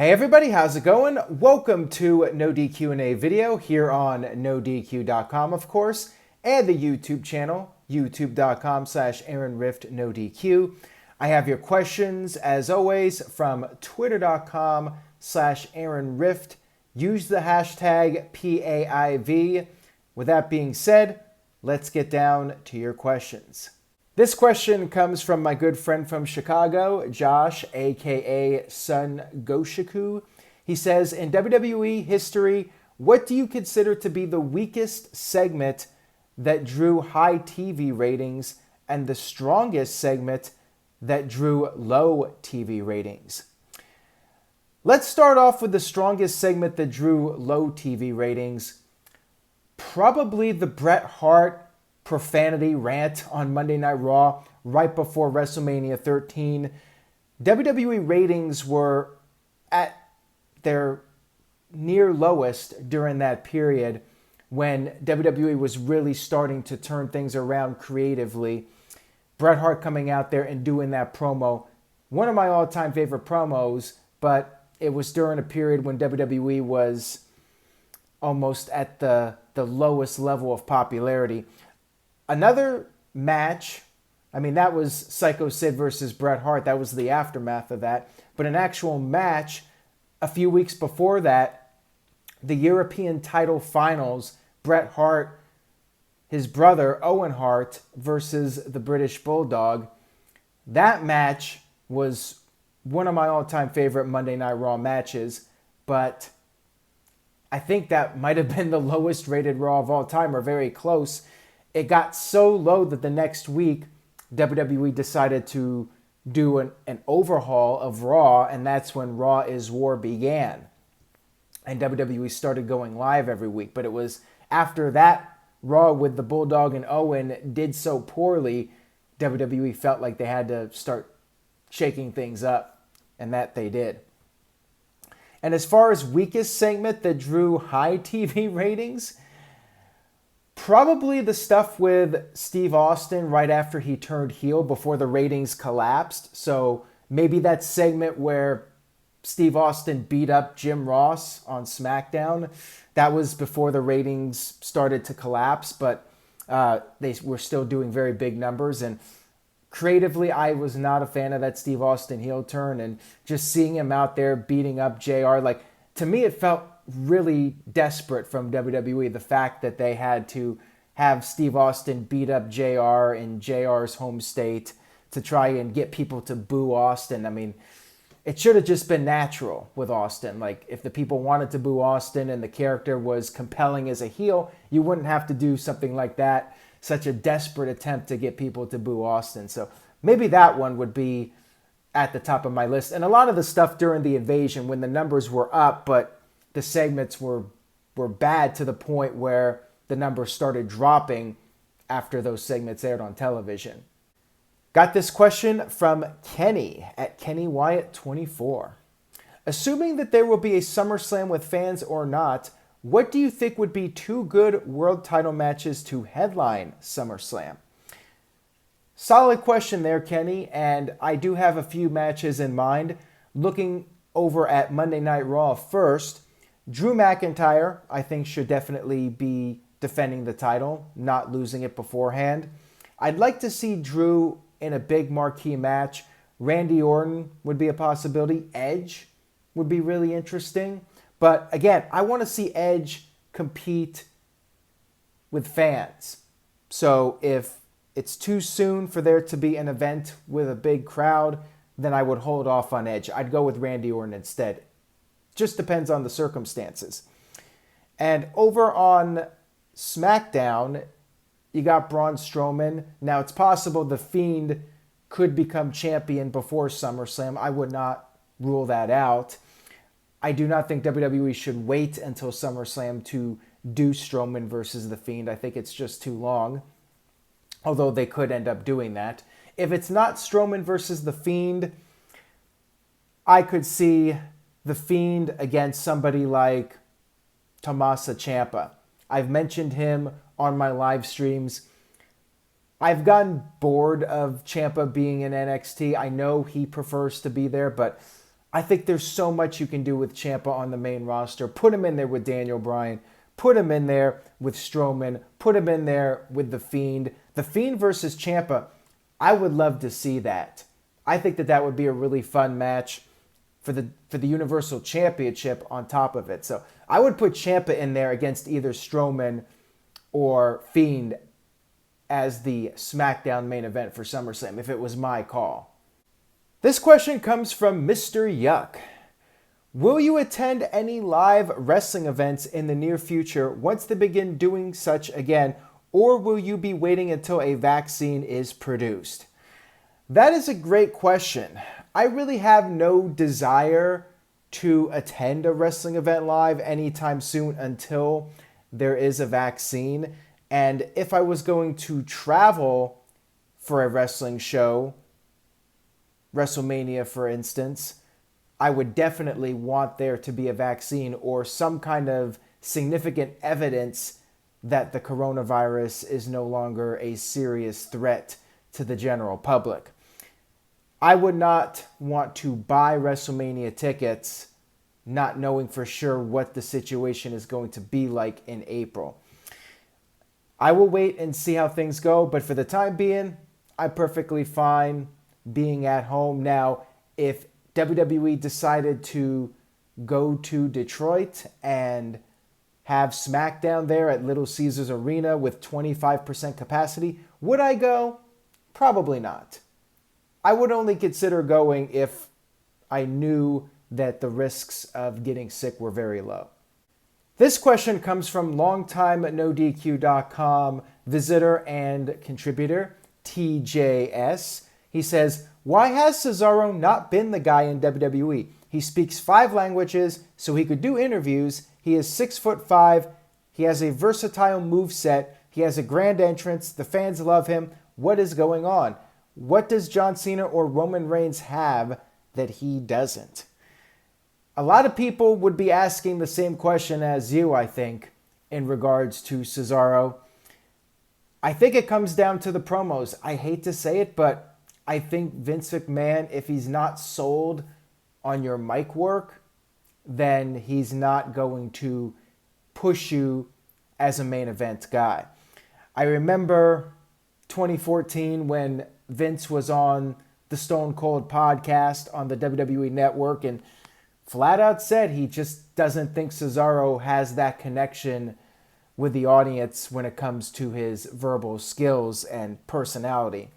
Hey everybody, how's it going? Welcome to NoDQ&A video here on NoDQ.com, of course, and the YouTube channel, youtube.com/AaronRiftNoDQ. I have your questions, as always, from twitter.com/AaronRift. Use the hashtag PAIV. With that being said, let's get down to your questions. This question comes from my good friend from Chicago, Josh, aka Sun Goshiku. He says, in WWE history, what do you consider to be the weakest segment that drew high TV ratings and the strongest segment that drew low TV ratings? Let's start off with the strongest segment that drew low TV ratings. Probably the Bret Hart profanity rant on Monday Night Raw right before WrestleMania 13. WWE ratings were at their near lowest during that period when WWE was really starting to turn things around creatively. Bret Hart coming out there and doing that promo, one of my all-time favorite promos, but it was during a period when WWE was almost at the lowest level of popularity. Another match, that was Psycho Sid versus Bret Hart. That was the aftermath of that. But an actual match a few weeks before that, the European title finals, Bret Hart, his brother Owen Hart versus the British Bulldog. That match was one of my all-time favorite Monday Night Raw matches, but I think that might have been the lowest rated Raw of all time, or very close. It got so low that the next week, WWE decided to do an overhaul of Raw, and that's when Raw is War began. And WWE started going live every week. But it was after that Raw with the Bulldog and Owen did so poorly, WWE felt like they had to start shaking things up, and that they did. And as far as weakest segment that drew high TV ratings, probably the stuff with Steve Austin right after he turned heel before the ratings collapsed. So maybe that segment where Steve Austin beat up Jim Ross on SmackDown, that was before the ratings started to collapse, but they were still doing very big numbers. And creatively, I was not a fan of that Steve Austin heel turn, and just seeing him out there beating up JR, to me it felt really desperate from WWE, the fact that they had to have Steve Austin beat up JR in JR's home state to try and get people to boo Austin. It should have just been natural with Austin. If the people wanted to boo Austin and the character was compelling as a heel, you wouldn't have to do something like that, such a desperate attempt to get people to boo Austin. So maybe that one would be at the top of my list. And a lot of the stuff during the invasion when the numbers were up, but the segments were bad to the point where the numbers started dropping after those segments aired on television. Got this question from Kenny at Kenny Wyatt 24. Assuming that there will be a SummerSlam with fans or not, what do you think would be two good world title matches to headline SummerSlam? Solid question there, Kenny, and I do have a few matches in mind. Looking over at Monday Night Raw first, Drew McIntyre, I think, should definitely be defending the title, not losing it beforehand. I'd like to see Drew in a big marquee match. Randy Orton would be a possibility. Edge would be really interesting. But again, I want to see Edge compete with fans. So if it's too soon for there to be an event with a big crowd, then I would hold off on Edge. I'd go with Randy Orton instead. Just depends on the circumstances. And over on SmackDown, you got Braun Strowman. Now, it's possible The Fiend could become champion before SummerSlam. I would not rule that out. I do not think WWE should wait until SummerSlam to do Strowman versus The Fiend. I think it's just too long, although they could end up doing that. If it's not Strowman versus The Fiend, I could see The Fiend against somebody like Tommaso Ciampa. I've mentioned him on my live streams. I've gotten bored of Ciampa being in NXT. I know he prefers to be there, but I think there's so much you can do with Ciampa on the main roster. Put him in there with Daniel Bryan. Put him in there with Strowman. Put him in there with The Fiend. The Fiend versus Ciampa, I would love to see that. I think that would be a really fun match for the Universal Championship on top of it. So I would put Ciampa in there against either Strowman or Fiend as the SmackDown main event for SummerSlam, if it was my call. This question comes from Mr. Yuck. Will you attend any live wrestling events in the near future once they begin doing such again, or will you be waiting until a vaccine is produced? That is a great question. I really have no desire to attend a wrestling event live anytime soon until there is a vaccine. And if I was going to travel for a wrestling show, WrestleMania for instance, I would definitely want there to be a vaccine or some kind of significant evidence that the coronavirus is no longer a serious threat to the general public. I would not want to buy WrestleMania tickets not knowing for sure what the situation is going to be like in April. I will wait and see how things go, but for the time being, I'm perfectly fine being at home. Now, if WWE decided to go to Detroit and have SmackDown there at Little Caesars Arena with 25% capacity, would I go? Probably not. I would only consider going if I knew that the risks of getting sick were very low. This question comes from longtime NoDQ.com visitor and contributor TJS. He says, why has Cesaro not been the guy in WWE? He speaks 5 languages, so he could do interviews. He is 6'5". He has a versatile moveset. He has a grand entrance. The fans love him. What is going on? What does John Cena or Roman Reigns have that he doesn't? A lot of people would be asking the same question as you, I think, in regards to Cesaro. I think it comes down to the promos. I hate to say it, but I think Vince McMahon, if he's not sold on your mic work, then he's not going to push you as a main event guy. I remember 2014 when Vince was on the Stone Cold podcast on the WWE Network and flat out said he just doesn't think Cesaro has that connection with the audience when it comes to his verbal skills and personality.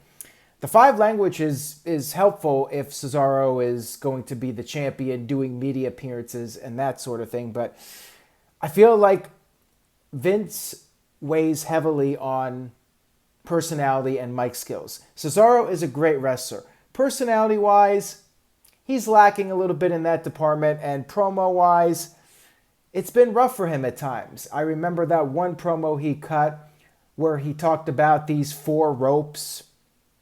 The 5 languages is helpful if Cesaro is going to be the champion, doing media appearances and that sort of thing, but I feel like Vince weighs heavily on personality and mic skills. Cesaro is a great wrestler. Personality-wise, he's lacking a little bit in that department, and promo-wise, it's been rough for him at times. I remember that one promo he cut where he talked about these 4 ropes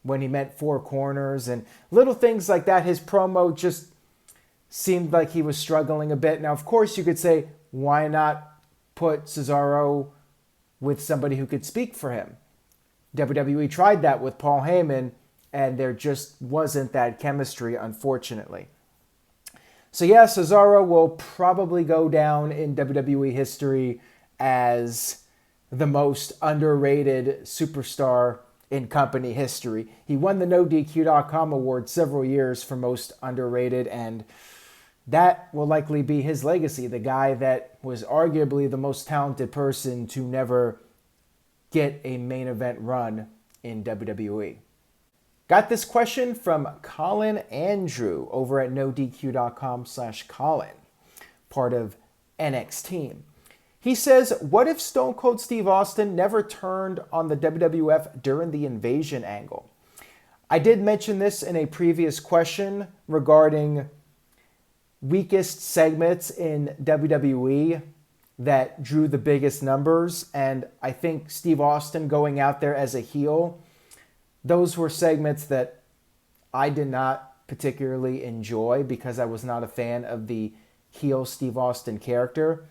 when he meant 4 corners and little things like that. His promo just seemed like he was struggling a bit. Now, of course, you could say, why not put Cesaro with somebody who could speak for him? WWE tried that with Paul Heyman, and there just wasn't that chemistry, unfortunately. So yeah, Cesaro will probably go down in WWE history as the most underrated superstar in company history. He won the NoDQ.com award several years for most underrated, and that will likely be his legacy. The guy that was arguably the most talented person to never get a main event run in WWE. Got this question from Colin Andrew over at NoDQ.com/Colin, part of NX Team. He says, what if Stone Cold Steve Austin never turned on the WWF during the Invasion angle? I did mention this in a previous question regarding weakest segments in WWE that drew the biggest numbers, and I think Steve Austin going out there as a heel, those were segments that I did not particularly enjoy because I was not a fan of the heel Steve Austin character.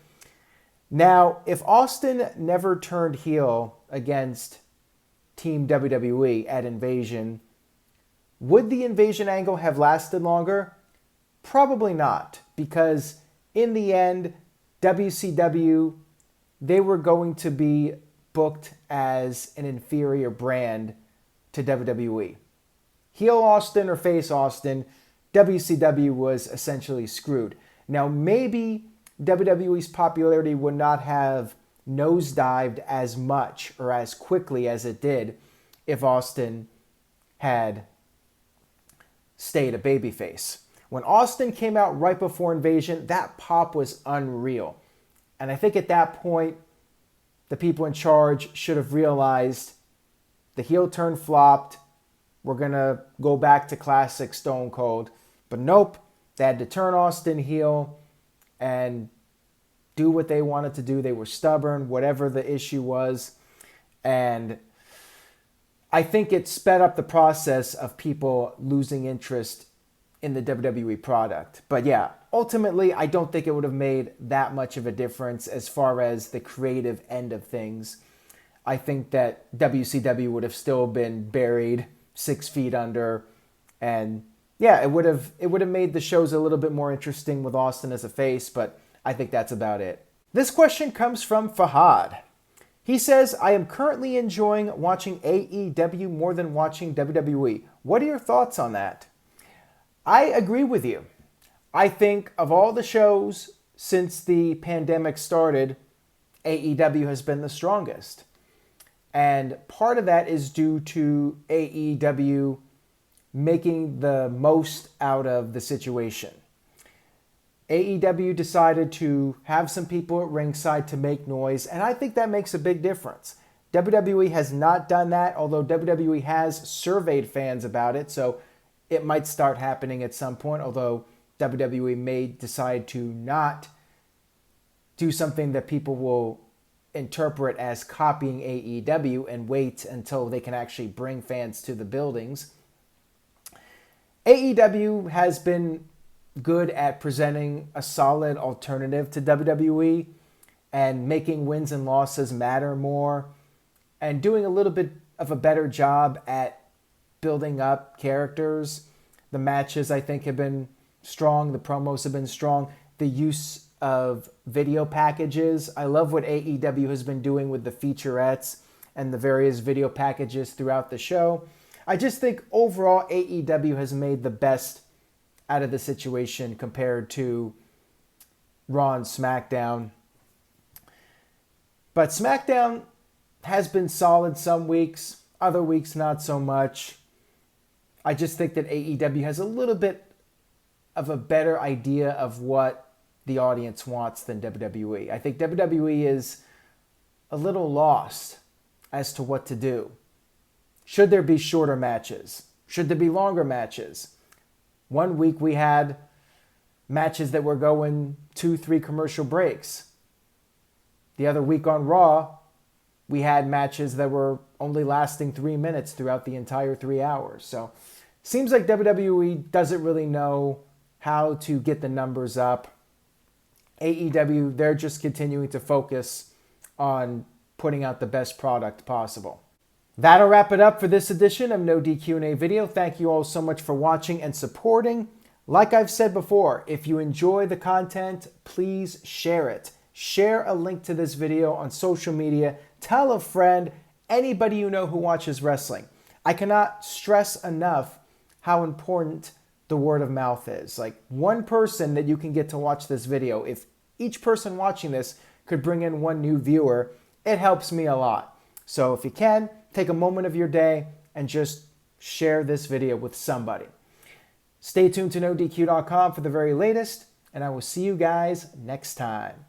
Now, if Austin never turned heel against Team WWE at Invasion, would the Invasion angle have lasted longer? Probably not, because in the end, WCW, they were going to be booked as an inferior brand to WWE. Heel Austin or face Austin, WCW was essentially screwed. Now, maybe WWE's popularity would not have nosedived as much or as quickly as it did if Austin had stayed a babyface. When Austin came out right before Invasion, that pop was unreal. And I think at that point, the people in charge should have realized the heel turn flopped. We're going to go back to classic Stone Cold. But nope, they had to turn Austin heel and do what they wanted to do. They were stubborn, whatever the issue was. And I think it sped up the process of people losing interest in the WWE product. But yeah, ultimately, I don't think it would have made that much of a difference as far as the creative end of things. I think that WCW would have still been buried 6 feet under. And yeah, it would have made the shows a little bit more interesting with Austin as a face, but I think that's about it. This question comes from Fahad. He says, I am currently enjoying watching AEW more than watching WWE. What are your thoughts on that? I agree with you. I think of all the shows since the pandemic started, AEW has been the strongest. And part of that is due to AEW making the most out of the situation. AEW decided to have some people at ringside to make noise, and I think that makes a big difference. WWE has not done that, although WWE has surveyed fans about it, so it might start happening at some point, although WWE may decide to not do something that people will interpret as copying AEW and wait until they can actually bring fans to the buildings. AEW has been good at presenting a solid alternative to WWE and making wins and losses matter more and doing a little bit of a better job at building up characters. The matches, I think, have been strong. The promos have been strong. The use of video packages. I love what AEW has been doing with the featurettes and the various video packages throughout the show. I just think overall AEW has made the best out of the situation compared to Raw and SmackDown. But SmackDown has been solid some weeks, other weeks not so much. I just think that AEW has a little bit of a better idea of what the audience wants than WWE. I think WWE is a little lost as to what to do. Should there be shorter matches? Should there be longer matches? One week we had matches that were going 2-3 commercial breaks. The other week on Raw, we had matches that were only lasting 3 minutes throughout the entire 3 hours. So seems like WWE doesn't really know how to get the numbers up. AEW, they're just continuing to focus on putting out the best product possible. That'll wrap it up for this edition of NoDQ&A Video. Thank you all so much for watching and supporting. Like I've said before, if you enjoy the content, please share it. Share a link to this video on social media. Tell a friend, anybody you know who watches wrestling. I cannot stress enough how important the word of mouth is. Like one person that you can get to watch this video, if each person watching this could bring in one new viewer, it helps me a lot. So if you can, take a moment of your day and just share this video with somebody. Stay tuned to NoDQ.com for the very latest, and I will see you guys next time.